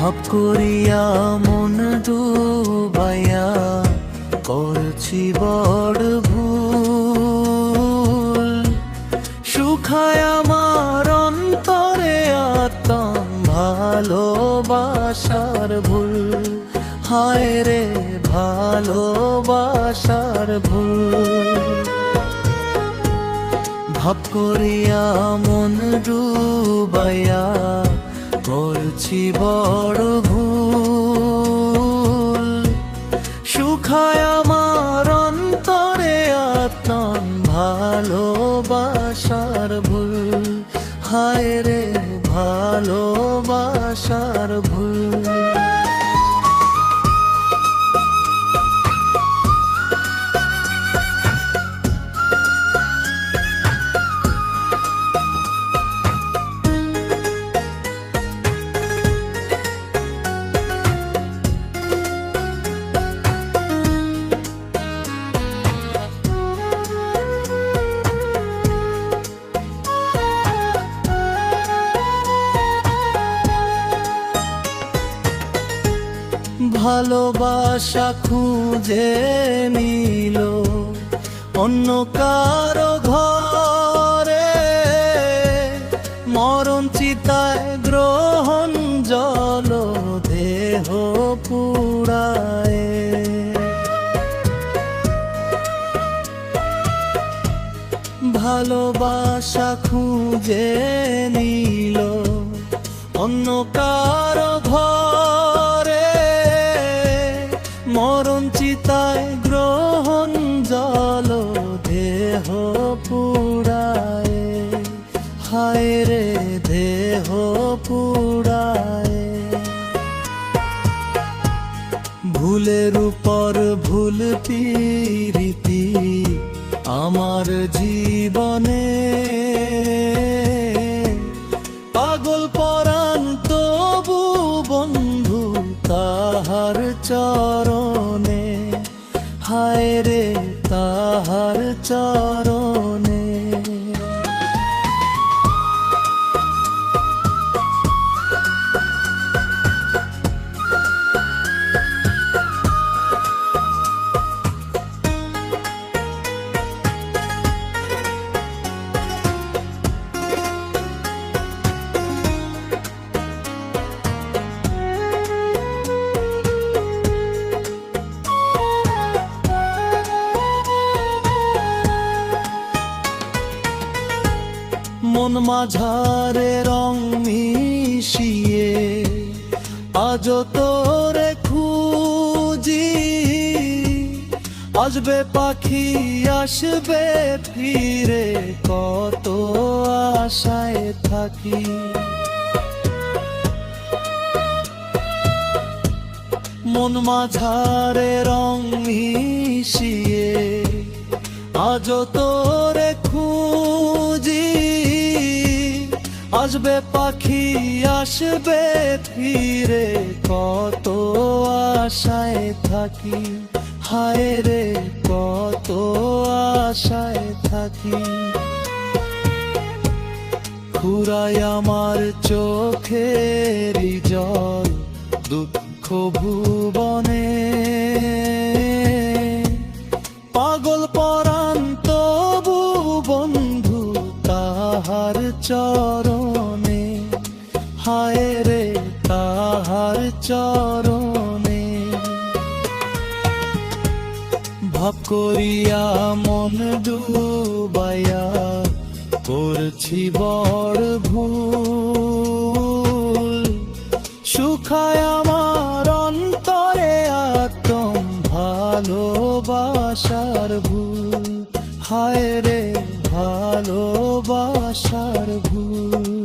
ভাব করিয়া মন ডুবাইয়া করছি বড় ভুল। শুখায় আমার অন্তরে আতম ভালোবাসার ভুল। হায় রে ভালোবাসার ভুল। ভাব করিয়া মন ডুবাইয়া করছি বড় ভুল। শুখায় আমার অন্তরে আতম ভালোবাসার ভুল। হায় রে ভালোবাসার ভুল। ভালোবাসা খুঁজে নিল অন্য কারো ঘরে। মরণ চিতায় গ্রহণ জল দেহ পুড়ায়। ভালোবাসা খুঁজে নিল অন্য কারো ঘরে। মরণ চিতায় গ্রহণ জল দেহ পুড়ায়। হায় রে দেহ পুড়ায়। ভুলের উপর ভুল পিরিতি আমার জীবনে। পাগল পরাণ তবু বন্ধু তাহার চরণে। হায় রে তাহার চরণে। মন মাঝারে রং মিশিয়ে আজ তোরে খুঁজি। আসবে পাখি আসবে ফিরে কত আশায় থাকি। মন মাঝারে রং মিশিয়ে আজ তোরে খুঁজি। আসবে পাখি আসবে ফিরে কত আশায় থাকি। হায় রে কত আশায় থাকি। ফুরায় আমার চোখের জল দুঃখ ভুবনে। পাগল পরাণ তবু বন্ধু তাহার চরণে। হায় রে তাহার চরণে। ভাব করিয়া মন ডুবাইয়া করছি বড় ভুল। শুখায় আমার অন্তরে আতম ভালোবাসার ভুল। হায় রে ভালোবাসার ভুল।